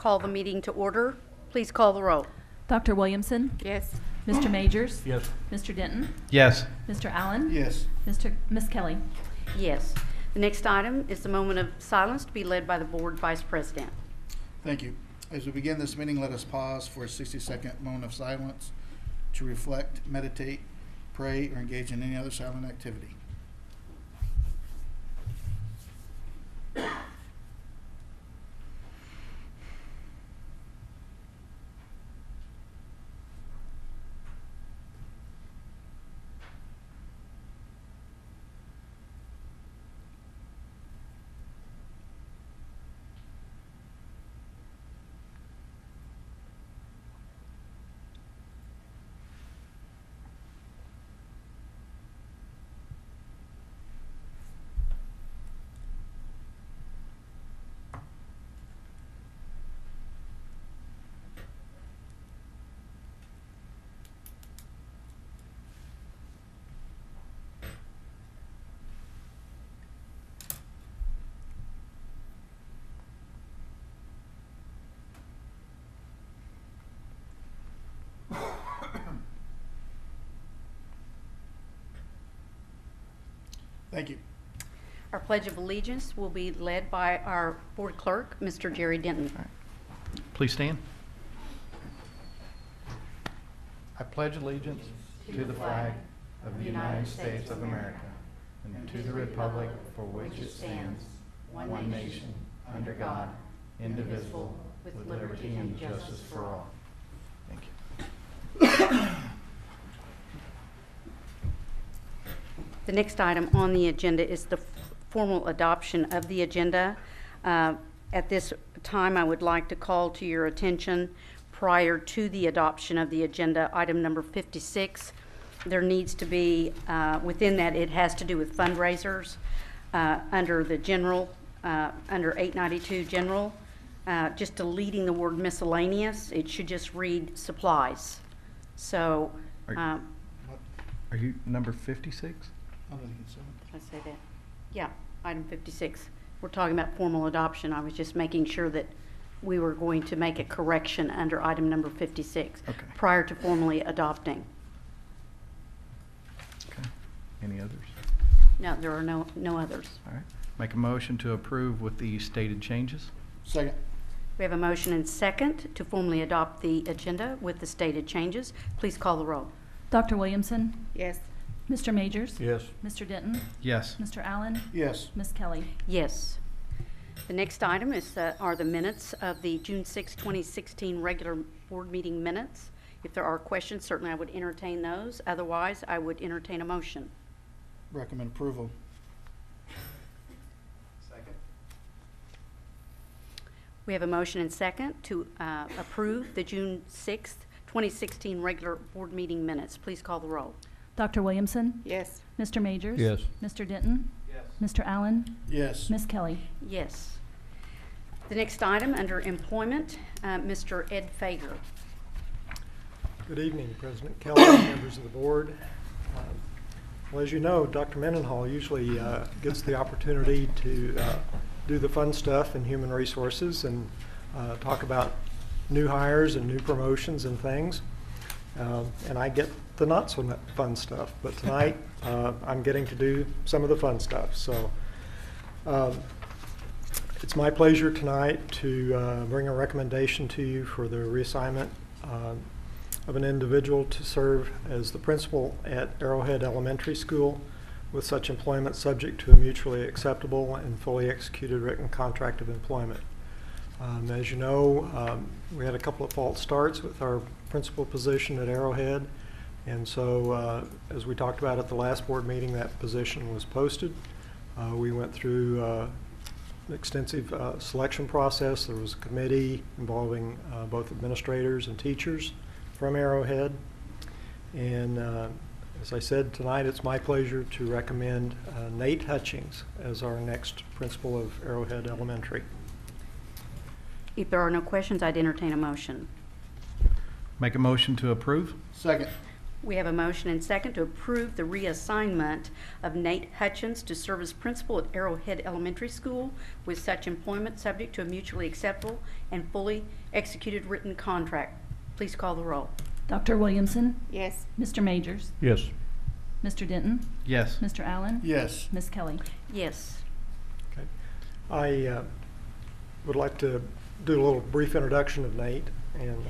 call the meeting to order. Please call the roll. Dr. Williamson? Yes. Mr. Majors? Yes. Mr. Denton? Yes. Mr. Allen? Yes. Miss Kelly? Yes. The next item is the moment of silence to be led by the Board Vice President. Thank you. As we begin this meeting, let us pause for a 60-second moment of silence to reflect, meditate, pray, or engage in any other silent activity. Thank you. Our Pledge of Allegiance will be led by our Board Clerk, Mr. Jerry Denton. Please stand. I pledge allegiance to the flag of the United States of America and to the republic for which it stands, one nation, under God, indivisible, with liberty and justice for all. Thank you. The next item on the agenda is the formal adoption of the agenda. At this time, I would like to call to your attention, prior to the adoption of the agenda, item number 56. There needs to be, within that, it has to do with fundraisers. Under the general, under 892 general, just deleting the word miscellaneous, it should just read supplies. So, Are you number 56? Under the consent. did I say that? Yeah, item 56. We're talking about formal adoption. I was just making sure that we were going to make a correction under item number 56 Okay. prior to formally adopting. Okay. Any others? No, there are no others. All right. Make a motion to approve with the stated changes. Second. We have a motion and second to formally adopt the agenda with the stated changes. Please call the roll. Dr. Williamson? Yes. Mr. Majors? Yes. Mr. Denton? Yes. Mr. Allen? Yes. Miss Kelly? Yes. The next item is are the minutes of the June 6, 2016 regular board meeting minutes. If there are questions, certainly I would entertain those. Otherwise, I would entertain a motion. Recommend approval. Second. We have a motion and second to approve the June 6th, 2016 regular board meeting minutes. Please call the roll. Dr. Williamson? Yes. Mr. Majors? Yes. Mr. Denton? Yes. Mr. Allen? Yes. Miss Kelly? Yes. The next item under employment, Mr. Ed Fager. Good evening, President Kelly, members of the board. Well, as you know, Dr. Mendenhall usually gets the opportunity to do the fun stuff in human resources and talk about new hires and new promotions and things. And I get the not so fun stuff, but tonight I'm getting to do some of the fun stuff. So it's my pleasure tonight to bring a recommendation to you for the reassignment of an individual to serve as the principal at Arrowhead Elementary School with such employment subject to a mutually acceptable and fully executed written contract of employment. As you know, we had a couple of false starts with our principal position at Arrowhead, and so as we talked about at the last board meeting, that position was posted. We went through an extensive selection process. There was a committee involving both administrators and teachers from Arrowhead, and as I said, tonight it's my pleasure to recommend Nate Hutchings as our next principal of Arrowhead Elementary. If there are no questions, I'd entertain a motion. Make a motion to approve. Second. We have a motion and second to approve the reassignment of Nate Hutchins to serve as principal at Arrowhead Elementary School with such employment subject to a mutually acceptable and fully executed written contract. Please call the roll. Dr. Williamson, Yes. Mr. Majors, Yes. Mr. Denton, Yes. Mr. Allen, Yes. Ms. Kelly. Yes. Okay. I would like to do a little brief introduction of Nate. And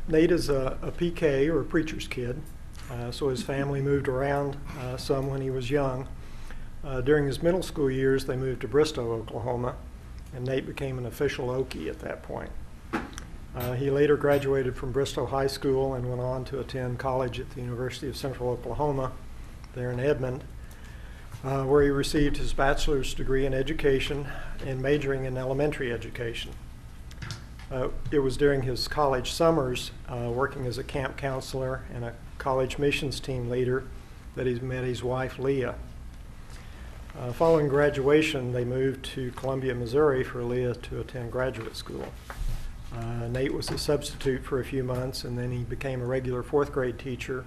Nate is a PK, or a preacher's kid. So his family moved around some when he was young. During his middle school years, they moved to Bristow, Oklahoma, and Nate became an official Okie at that point. He later graduated from Bristow High School and went on to attend college at the University of Central Oklahoma, there in Edmond, where he received his bachelor's degree in education and majoring in elementary education. It was during his college summers, working as a camp counselor and a college missions team leader, that he met his wife, Leah. Following graduation, they moved to Columbia, Missouri for Leah to attend graduate school. Nate was a substitute for a few months, and then he became a regular fourth grade teacher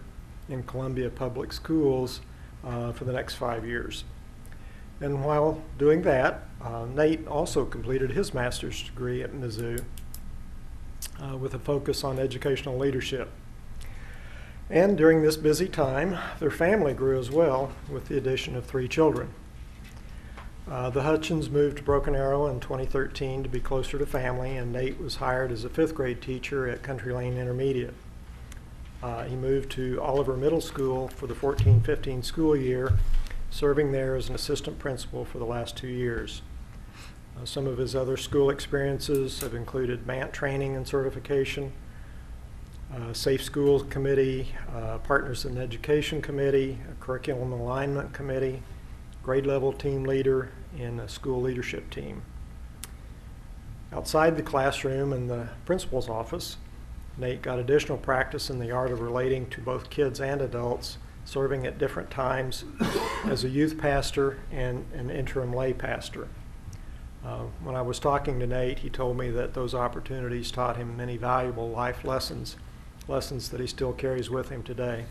in Columbia Public Schools for the next 5 years. And while doing that, Nate also completed his master's degree at Mizzou with a focus on educational leadership. And during this busy time, their family grew as well, with the addition of 3 children. The Hutchins moved to Broken Arrow in 2013 to be closer to family, and Nate was hired as a 5th grade teacher at Country Lane Intermediate. He moved to Oliver Middle School for the 14-15 school year, serving there as an assistant principal for the last 2 years. Some of his other school experiences have included MANT training and certification, Safe Schools Committee, Partners in Education Committee, a Curriculum Alignment Committee, grade level team leader in a school leadership team. Outside the classroom and the principal's office, Nate got additional practice in the art of relating to both kids and adults, serving at different times as a youth pastor and an interim lay pastor. When I was talking to Nate, he told me that those opportunities taught him many valuable life lessons that he still carries with him today.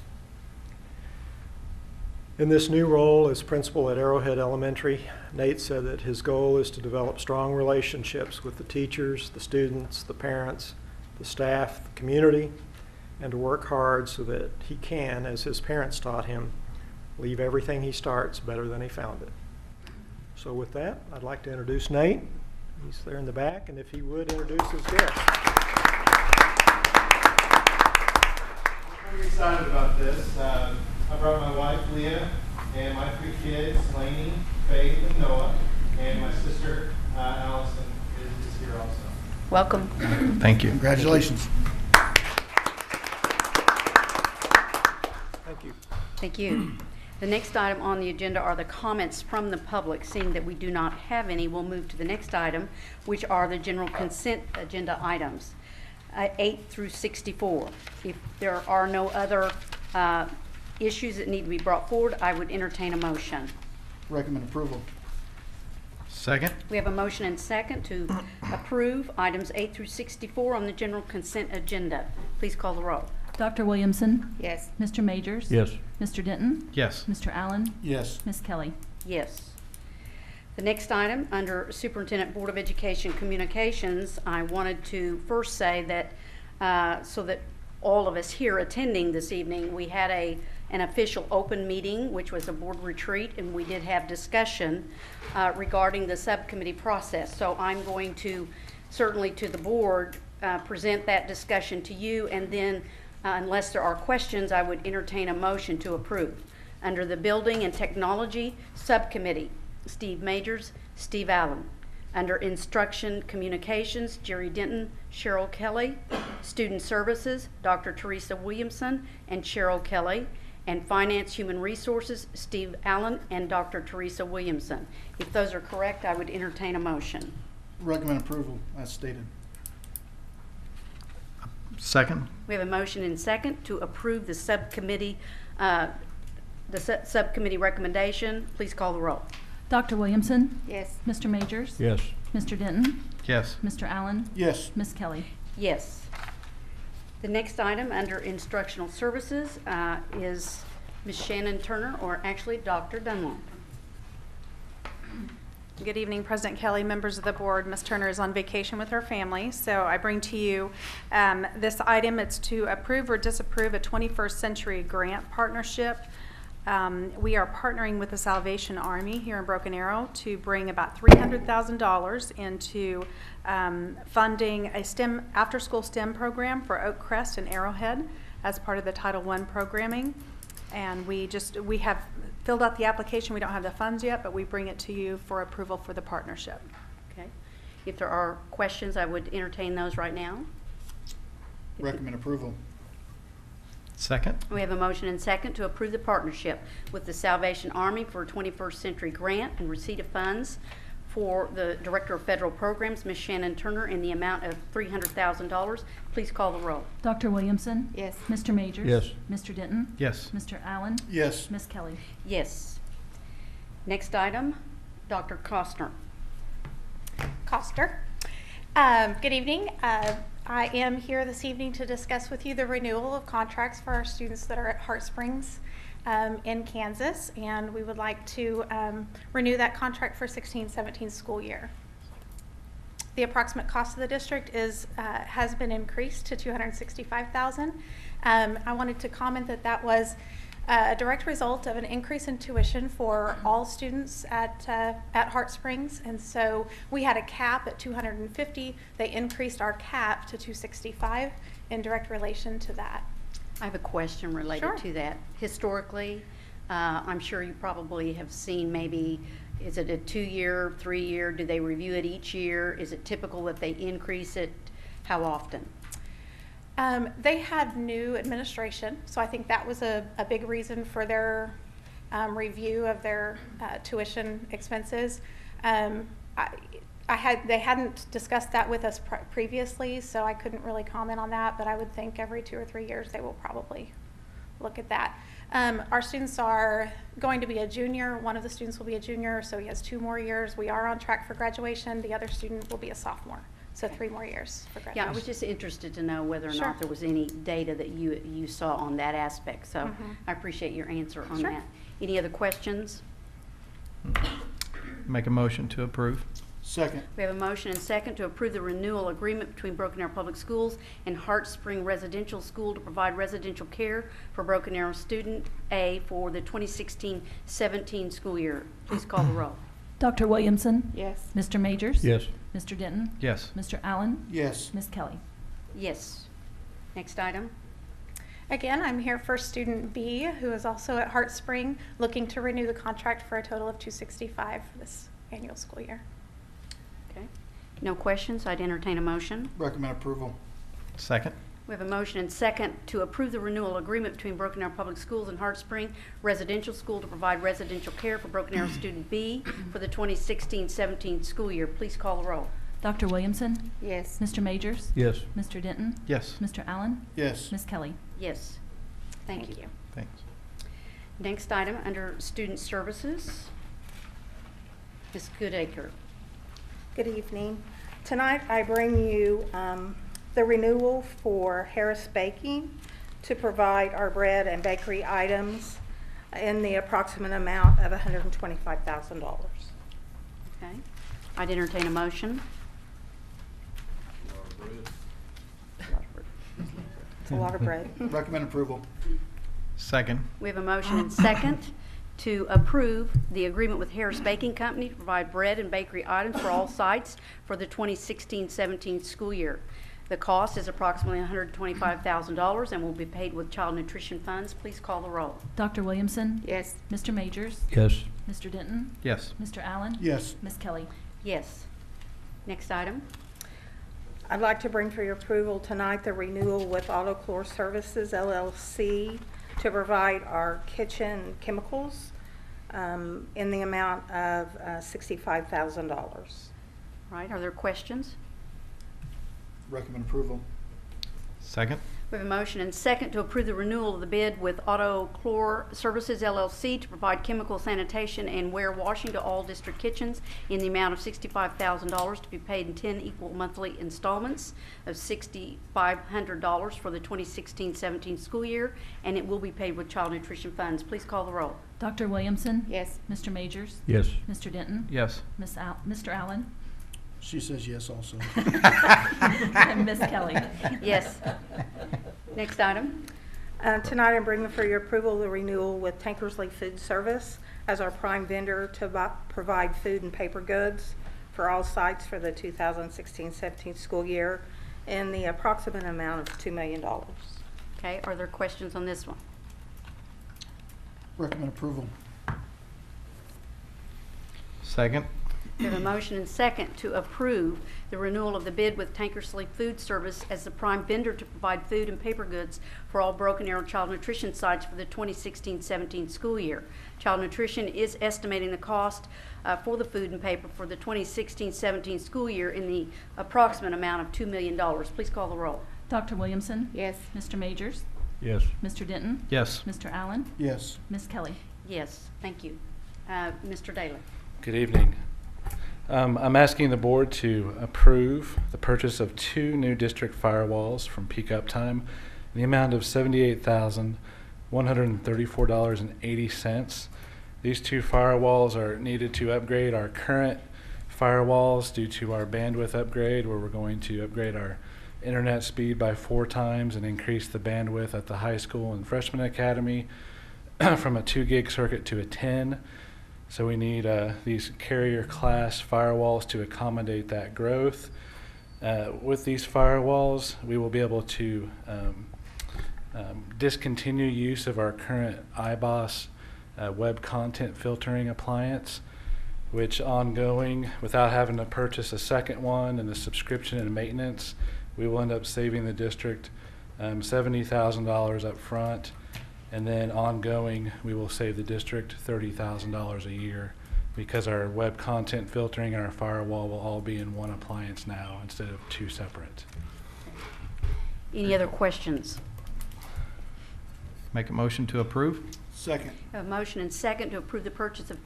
In this new role as principal at Arrowhead Elementary, Nate said that his goal is to develop strong relationships with the teachers, the students, the parents, the staff, the community, and to work hard so that he can, as his parents taught him, leave everything he starts better than he found it. So with that, I'd like to introduce Nate. He's there in the back, and if he would introduce his guest. I'm pretty excited about this. I brought my wife, Leah, and my 3 kids, Lainey, Faith, and Noah, and my sister, Allison, is here also. Welcome. Thank you. Congratulations. Thank you. Thank you. The next item on the agenda are the comments from the public. Seeing that we do not have any, we'll move to the next item, which are the general consent agenda items, 8 through 64. If there are no other issues that need to be brought forward, I would entertain a motion. Recommend approval. Second? We have a motion and second to approve items 8 through 64 on the general consent agenda. Please call the roll. Dr. Williamson, Yes. Mr. Majors, Yes. Mr. Denton, Yes. Mr. Allen, Yes. Ms. Kelly. Yes. The next item, under Superintendent Board of Education Communications, I wanted to first say that so that all of us here attending this evening, we had an official open meeting, which was a board retreat, and we did have discussion regarding the subcommittee process. So I'm going to, certainly to the board, present that discussion to you, and then unless there are questions, I would entertain a motion to approve. Under the Building and Technology Subcommittee, Steve Majors, Steve Allen. Under Instruction Communications, Jerry Denton, Cheryl Kelly. Student Services, Dr. Teresa Williamson and Cheryl Kelly. And Finance Human Resources, Steve Allen and Dr. Teresa Williamson. If those are correct, I would entertain a motion. Recommend approval as stated. Second? We have a motion and second to approve the subcommittee, subcommittee recommendation. Please call the roll. Dr. Williamson, Yes. Mr. Majors, Yes. Mr. Denton, Yes. Mr. Allen, Yes. Ms. Kelly. Yes. The next item under instructional services is Ms. Shannon Turner, or actually Dr. Dunlop. Good evening, President Kelly, members of the board. Ms. Turner is on vacation with her family, so I bring to you this item. It's to approve or disapprove a 21st Century Grant Partnership. We are partnering with the Salvation Army here in Broken Arrow to bring about $300,000 into funding a after-school STEM program for Oak Crest and Arrowhead as part of the Title I programming. And we have filled out the application. We don't have the funds yet, but we bring it to you for approval for the partnership. Okay. If there are questions, I would entertain those right now. Recommend approval. Second. We have a motion and second to approve the partnership with the Salvation Army for a 21st Century Grant and receipt of funds for the Director of Federal Programs, Ms. Shannon Turner, in the amount of $300,000. Please call the roll. Dr. Williamson? Yes. Mr. Majors? Yes. Mr. Denton? Yes. Mr. Allen? Yes. Ms. Kelly? Yes. Next item, Dr. Costner. Coster. Good evening. I am here this evening to discuss with you the renewal of contracts for our students that are at Heart Springs in Kansas, and we would like to renew that contract for 16-17 school year. The approximate cost of the district has been increased to $265,000. I wanted to comment that was a direct result of an increase in tuition for all students at Heart Springs, and so we had a cap at $250. They increased our cap to $265 in direct relation to that. I have a question related Sure. to that. Historically, I'm sure you probably have seen maybe, is it a 2-year, 3-year? Do they review it each year? Is it typical that they increase it? How often? They had new administration, so I think that was a big reason for their review of their tuition expenses. They hadn't discussed that with us previously, so I couldn't really comment on that, but I would think every 2 or 3 years they will probably look at that. Our students are going to be a junior. One of the students will be a junior, so he has 2 more years. We are on track for graduation. The other student will be a sophomore, so 3 more years for graduation. Yeah, I was just interested to know whether or Sure. not there was any data that you saw on that aspect, so I appreciate your answer on Sure. that. Any other questions? Make a motion to approve. Second. We have a motion and second to approve the renewal agreement between Broken Arrow Public Schools and Heart Spring Residential School to provide residential care for Broken Arrow Student A for the 2016-17 school year. Please call the roll. Dr. Williamson? Yes. Mr. Majors? Yes. Mr. Denton? Yes. Mr. Allen? Yes. Ms. Kelly? Yes. Next item. Again, I'm here for student B, who is also at Heart Spring, looking to renew the contract for a total of $265 for this annual school year. Okay. No questions? I'd entertain a motion. Recommend approval. Second. We have a motion and second to approve the renewal agreement between Broken Arrow Public Schools and Heart Spring Residential School to provide residential care for Broken Arrow Student B for the 2016-17 school year. Please call the roll. Dr. Williamson? Yes. Mr. Majors? Yes. Mr. Denton? Yes. Mr. Allen? Yes. Ms. Kelly? Yes. Thank you. Thanks. Next item under Student Services. Ms. Goodacre. Good evening. Tonight I bring you the renewal for Harris Baking to provide our bread and bakery items in the approximate amount of $125,000. Okay. I'd entertain a motion. It's a lot of bread. Recommend approval. Second. We have a motion and second to approve the agreement with Harris Baking Company to provide bread and bakery items for all sites for the 2016-17 school year. The cost is approximately $125,000 and will be paid with child nutrition funds. Please call the roll. Dr. Williamson? Yes. Mr. Majors? Yes. Mr. Denton? Yes. Mr. Allen? Yes. Ms. Kelly? Yes. Next item. I'd like to bring for your approval tonight the renewal with AutoClor Services LLC to provide our kitchen chemicals in the amount of $65,000. All right. Are there questions? Recommend approval. Second. We have a motion and second to approve the renewal of the bid with Auto Chlor Services LLC to provide chemical sanitation and ware washing to all district kitchens in the amount of $65,000 to be paid in 10 equal monthly installments of $6,500 for the 2016-17 school year, and it will be paid with child nutrition funds. Please call the roll. Dr. Williamson? Yes. Mr. Majors? Yes. Mr. Denton? Yes. Mr. Allen? She says yes also. And Ms. Kelly? Yes. Next item. Tonight, I'm bringing for your approval the renewal with Tankersley Food Service as our prime vendor to provide food and paper goods for all sites for the 2016-17 school year in the approximate amount of $2 million. Okay, are there questions on this one? Recommend approval. Second. We have a motion and second to approve the renewal of the bid with Tankersley Food Service as the prime vendor to provide food and paper goods for all Broken Arrow child nutrition sites for the 2016-17 school year. Child Nutrition is estimating the cost for the food and paper for the 2016-17 school year in the approximate amount of $2 million. Please call the roll. Dr. Williamson? Yes. Mr. Majors? Yes. Mr. Denton? Yes. Mr. Allen? Yes. Ms. Kelly? Yes, thank you. Mr. Daly. Good evening. I'm asking the board to approve the purchase of 2 new district firewalls from Peak Uptime in the amount of $78,134.80. These 2 firewalls are needed to upgrade our current firewalls due to our bandwidth upgrade, where we're going to upgrade our internet speed by 4 times and increase the bandwidth at the high school and freshman academy from a 2 gig circuit to a 10. So we need these carrier class firewalls to accommodate that growth. With these firewalls, we will be able to discontinue use of our current iBoss web content filtering appliance, which ongoing, without having to purchase a second one and the subscription and maintenance, we will end up saving the district $70,000 up front. And then ongoing, we will save the district $30,000 a year because our web content filtering and our firewall will all be in one appliance now instead of 2 separate. Any other questions? Make a motion to approve. Second. I have a motion and second to approve the purchase of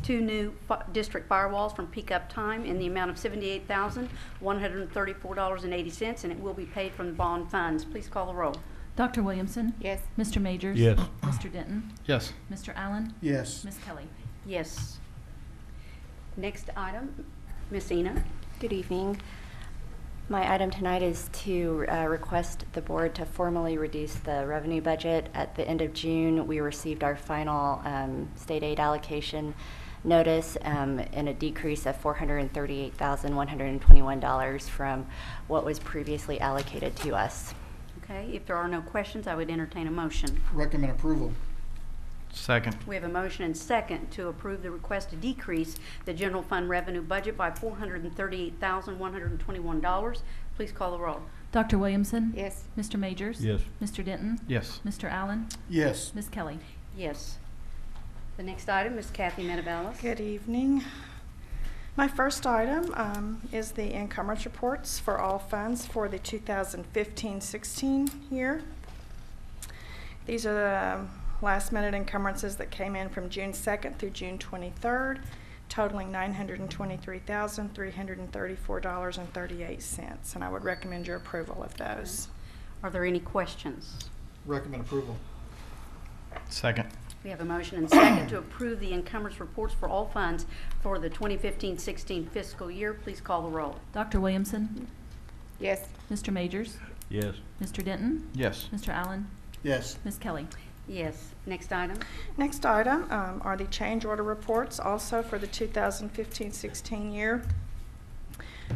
2 new district firewalls from Peak Uptime in the amount of $78,134.80, and it will be paid from the bond funds. Please call the roll. Dr. Williamson? Yes. Mr. Majors? Yes. Mr. Denton? Yes. Mr. Allen? Yes. Ms. Kelly? Yes. Next item, Ms. Ina. Good evening. My item tonight is to request the board to formally reduce the revenue budget. At the end of June, we received our final state aid allocation notice and a decrease of $438,121 from what was previously allocated to us. Okay, if there are no questions, I would entertain a motion. Recommend approval. Second. We have a motion and second to approve the request to decrease the general fund revenue budget by $438,121. Please call the roll. Dr. Williamson? Yes. Mr. Majors? Yes. Mr. Denton? Yes. Mr. Allen? Yes. Ms. Kelly? Yes. The next item is Kathy Metabalis. Good evening. My first item is the encumbrance reports for all funds for the 2015-16 year. These are the last-minute encumbrances that came in from June 2nd through June 23rd, totaling $923,334.38, and I would recommend your approval of those. Are there any questions? Recommend approval. Second. We have a motion and second to approve the encumbrance reports for all funds for the 2015-16 fiscal year. Please call the roll. Dr. Williamson? Yes. Mr. Majors? Yes. Mr. Denton? Yes. Mr. Allen? Yes. Ms. Kelly? Yes. Next item. Next item are the change order reports also for the 2015-16 year.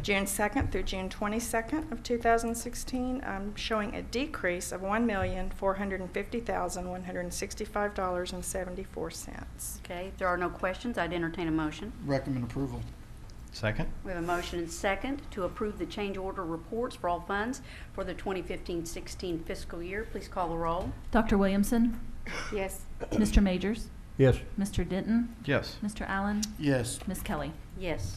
June 2nd through June 22nd of 2016, showing a decrease of $1,450,165.74. Okay, if there are no questions, I'd entertain a motion. Recommend approval. Second. We have a motion and second to approve the change order reports for all funds for the 2015-16 fiscal year. Please call the roll. Dr. Williamson? Yes. Mr. Majors? Yes. Mr. Denton? Yes. Mr. Allen? Yes. Ms. Kelly? Yes.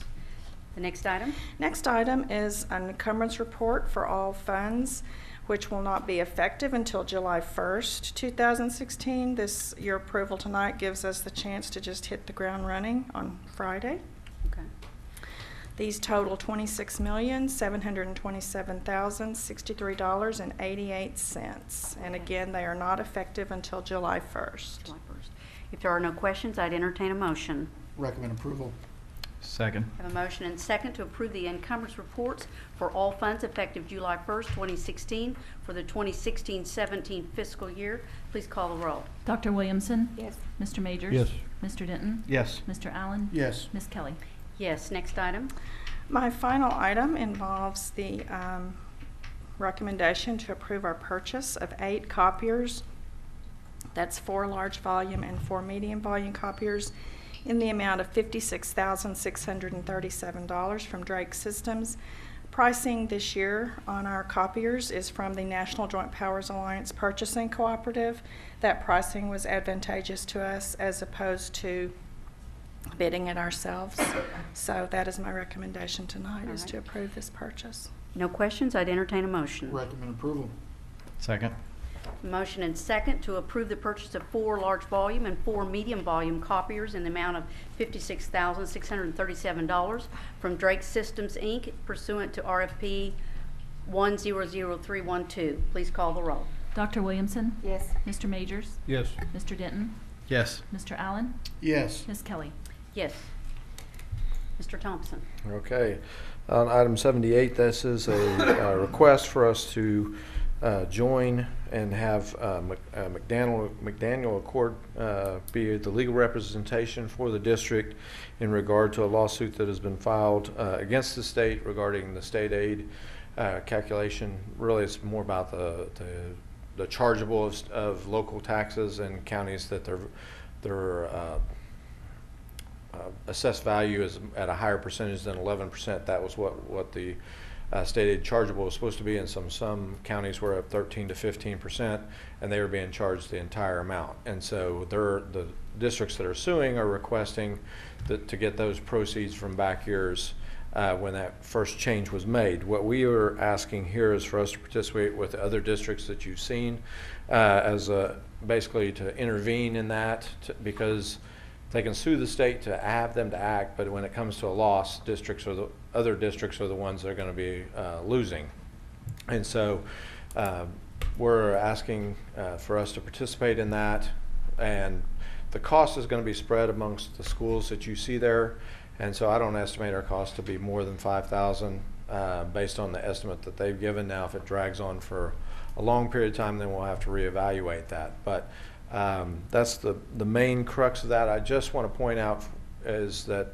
The next item. Next item is an encumbrance report for all funds, which will not be effective until July 1st, 2016. Your approval tonight gives us the chance to just hit the ground running on Friday. Okay. These total $26,727,063.88. And again, they are not effective until July 1st. July 1st. If there are no questions, I'd entertain a motion. Recommend approval. Second. I have a motion and second to approve the encumbrance reports for all funds effective July 1st, 2016 for the 2016-17 fiscal year. Please call the roll. Dr. Williamson? Yes. Mr. Majors? Yes. Mr. Denton? Yes. Mr. Allen? Yes. Ms. Kelly? Yes. Next item. My final item involves the recommendation to approve our purchase of 8 copiers. That's 4 large volume and 4 medium volume copiers in the amount of $56,637 from Drake Systems. Pricing this year on our copiers is from the National Joint Powers Alliance Purchasing Cooperative. That pricing was advantageous to us as opposed to bidding it ourselves. So that is my recommendation tonight, All is right. to approve this purchase. No questions, I'd entertain a motion. Recommend approval. Second. Motion and second to approve the purchase of 4 large volume and 4 medium volume copiers in the amount of $56,637 from Drake Systems, Inc. pursuant to RFP 100312. Please call the roll. Dr. Williamson? Yes. Mr. Majors? Yes. Mr. Denton? Yes. Mr. Allen? Yes. Ms. Kelly? Yes. Mr. Thompson. Okay. On item 78, this is a request for us to join and have McDaniel Accord be the legal representation for the district in regard to a lawsuit that has been filed against the state regarding the state aid calculation. Really, it's more about the chargeable of local taxes and counties that their assessed value is at a higher percentage than 11%. That was what the state aid chargeable was supposed to be, and some counties were at 13 to 15%, and they were being charged the entire amount. And so the districts that are suing are requesting to get those proceeds from back years when that first change was made. What we are asking here is for us to participate with the other districts that you've seen as basically to intervene in that, because they can sue the state to have them to act, but when it comes to a loss, other districts are the ones that are going to be losing. And so we're asking for us to participate in that, and the cost is going to be spread amongst the schools that you see there. And so I don't estimate our cost to be more than $5,000 based on the estimate that they've given. Now, if it drags on for a long period of time, then we'll have to reevaluate that. But that's the main crux of that. I just want to point out is that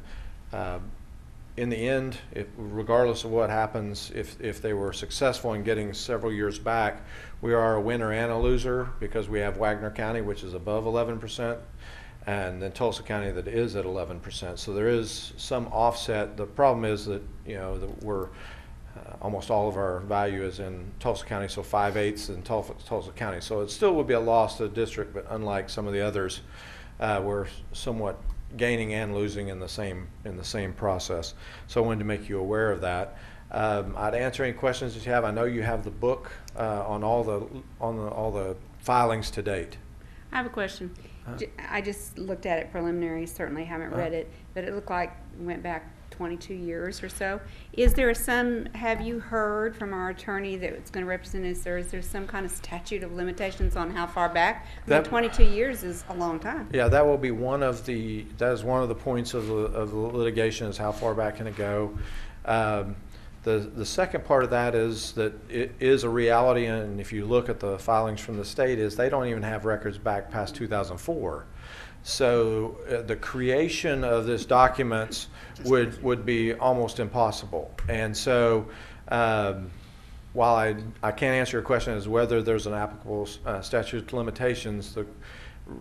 in the end, regardless of what happens, if they were successful in getting several years back, we are a winner and a loser, because we have Wagner County, which is above 11%, and then Tulsa County that is at 11%. So there is some offset. The problem is that we're almost all of our value is in Tulsa County, so 5/8 in Tulsa County. So it still would be a loss to the district, but unlike some of the others, we're somewhat gaining and losing in the same process. So I wanted to make you aware of that. I'd answer any questions that you have. I know you have the book on all the filings to date. I have a question. I just looked at it preliminary, certainly haven't read it, but it looked like it went back 22 years or so. Have you heard from our attorney that it's going to represent us, or is there some kind of statute of limitations on how far back? 22 years is a long time. Yeah, that will be that is one of the points of the litigation, is how far back can it go. The second part of that is that it is a reality, and if you look at the filings from the state, is they don't even have records back past 2004. So the creation of this documents would be almost impossible. And so while I can't answer your question as whether there's an applicable statute of limitations,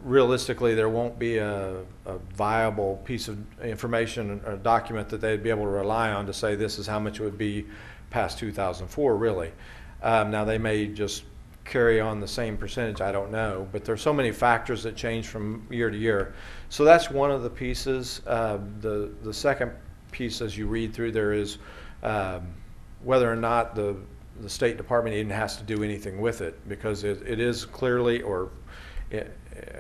realistically there won't be a viable piece of information or document that they'd be able to rely on to say this is how much it would be past 2004, really. Now they may just carry on the same percentage, I don't know, but there's so many factors that change from year to year. So that's one of the pieces. The second piece, as you read through there, is whether or not the the State Department even has to do anything with it, because it is clearly, or it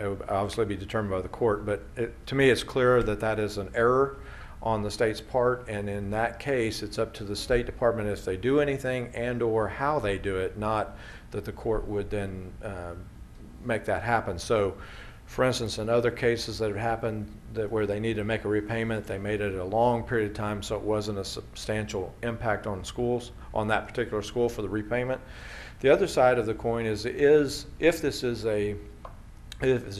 would obviously be determined by the court, but to me it's clear that that is an error on the state's part, and in that case it's up to the State Department if they do anything and or how they do it, not that the court would then make that happen. So for instance, in other cases that have happened where they need to make a repayment, they made it a long period of time, so it wasn't a substantial impact on schools, on that particular school for the repayment. The other side of the coin is if this is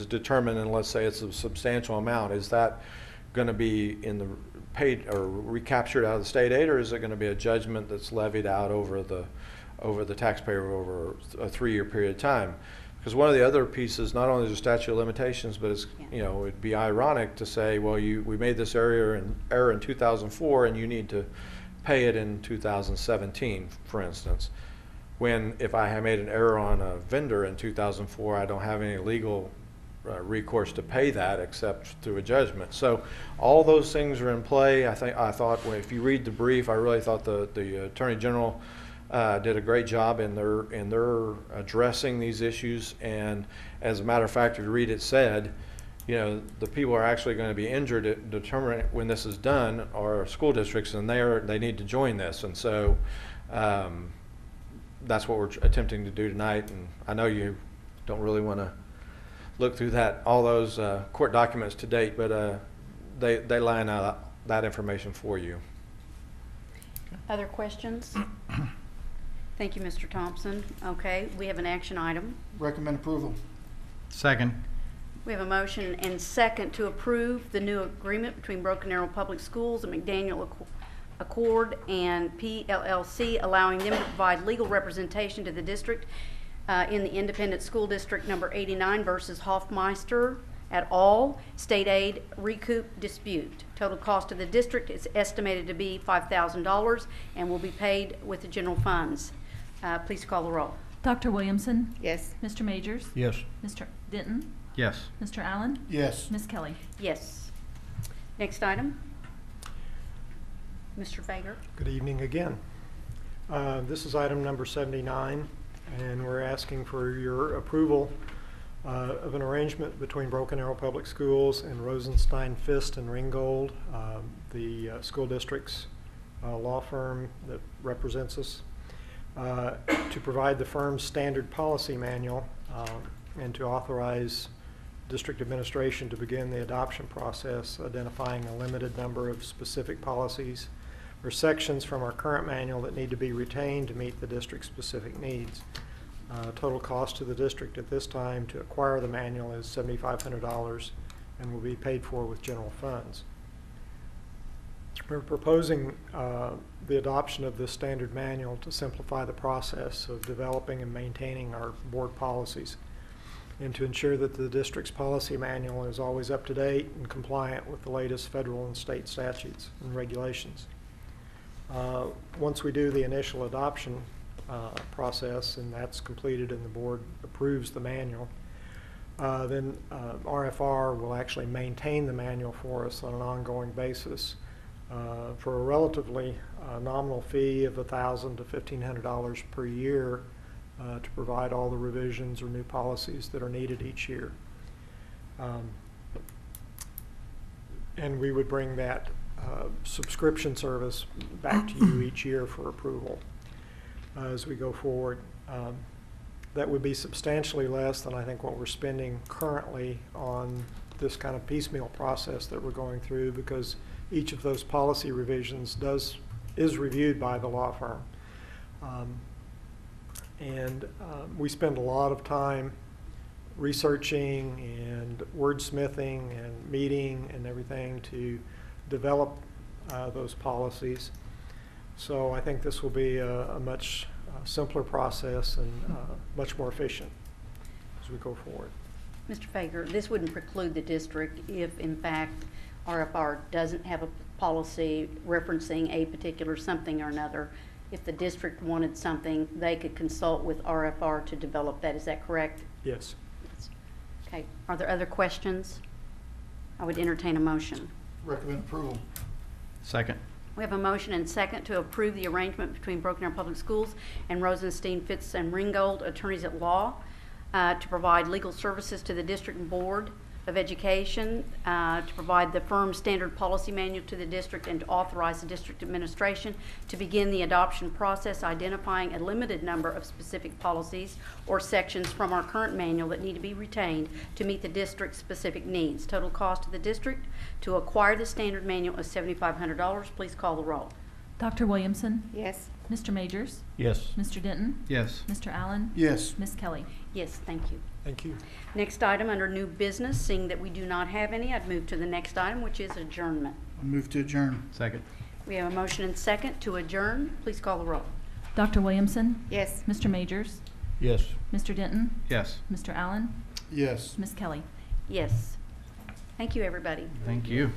determined, and let's say it's a substantial amount, is that going to be in the paid or recaptured out of the state aid, or is it going to be a judgment that's levied out over the taxpayer over a 3-year period of time? Because one of the other pieces, not only is the statute of limitations, but it's, you know, it'd be ironic to say, well, we made this error in 2004, and you need to pay it in 2017, for instance. When if I had made an error on a vendor in 2004, I don't have any legal recourse to pay that except through a judgment. So all those things are in play. I thought well, if you read the brief, I really thought the Attorney General did a great job in their addressing these issues. And as a matter of fact, if you read it, said, you know, the people are actually going to be injured at determining when this is done are school districts, and they need to join this. And so that's what we're attempting to do tonight. And I know you don't really want to look through all those court documents to date, but they line out that information for you. Other questions? Thank you, Mr. Thompson. Okay, we have an action item. Recommend approval. Second. We have a motion and second to approve the new agreement between Broken Arrow Public Schools and McDaniel Accord and PLLC, allowing them to provide legal representation to the district in the Independent School District number 89 versus Hoffmeister et al. State aid recoup dispute. Total cost of the district is estimated to be $5,000 and will be paid with the general funds. Please call the roll. Dr. Williamson? Yes. Mr. Majors? Yes. Mr. Denton? Yes. Mr. Allen? Yes. Ms. Kelly? Yes. Next item. Mr. Fager. Good evening again. This is item number 79, and we're asking for your approval of an arrangement between Broken Arrow Public Schools and Rosenstein, Fist, and Ringgold, the school district's law firm that represents us, to provide the firm's standard policy manual and to authorize district administration to begin the adoption process, identifying a limited number of specific policies or sections from our current manual that need to be retained to meet the district's specific needs. Total cost to the district at this time to acquire the manual is $7,500 and will be paid for with general funds. We're proposing the adoption of this standard manual to simplify the process of developing and maintaining our board policies, and to ensure that the district's policy manual is always up to date and compliant with the latest federal and state statutes and regulations. Once we do the initial adoption process, and that's completed and the board approves the manual, then RFR will actually maintain the manual for us on an ongoing basis for a relatively nominal fee of $1,000 to $1,500 per year to provide all the revisions or new policies that are needed each year. And we would bring that subscription service back to you each year for approval as we go forward. That would be substantially less than I think what we're spending currently on this kind of piecemeal process that we're going through, because each of those policy revisions is reviewed by the law firm. We spend a lot of time researching and wordsmithing and meeting and everything to develop those policies. So I think this will be a much simpler process and much more efficient as we go forward. Mr. Fager, this wouldn't preclude the district if, in fact, RFR doesn't have a policy referencing a particular something or another. If the district wanted something, they could consult with RFR to develop that. Is that correct? Yes. Okay. Are there other questions? I would entertain a motion. Recommend approval. Second. We have a motion and second to approve the arrangement between Broken Arrow Public Schools and Rosenstein, Fitz, and Ringgold, attorneys at law, to provide legal services to the District Board of Education, to provide the firm's standard policy manual to the district, and to authorize the district administration to begin the adoption process, identifying a limited number of specific policies or sections from our current manual that need to be retained to meet the district's specific needs. Total cost to the district to acquire the standard manual is $7,500. Please call the roll. Dr. Williamson, Yes. Mr. Majors, Yes. Mr. Denton, Yes. Mr. Allen, Yes. Ms. Kelly. Yes, thank you. Thank you. Next item under new business, seeing that we do not have any, I'd move to the next item, which is adjournment. I move to adjourn. Second. We have a motion and second to adjourn. Please call the roll. Dr. Williamson, Yes. Mr. Majors, Yes. Mr. Denton, Yes. Mr. Allen, Yes. Ms. Kelly. Yes. Thank you, everybody. Thank you.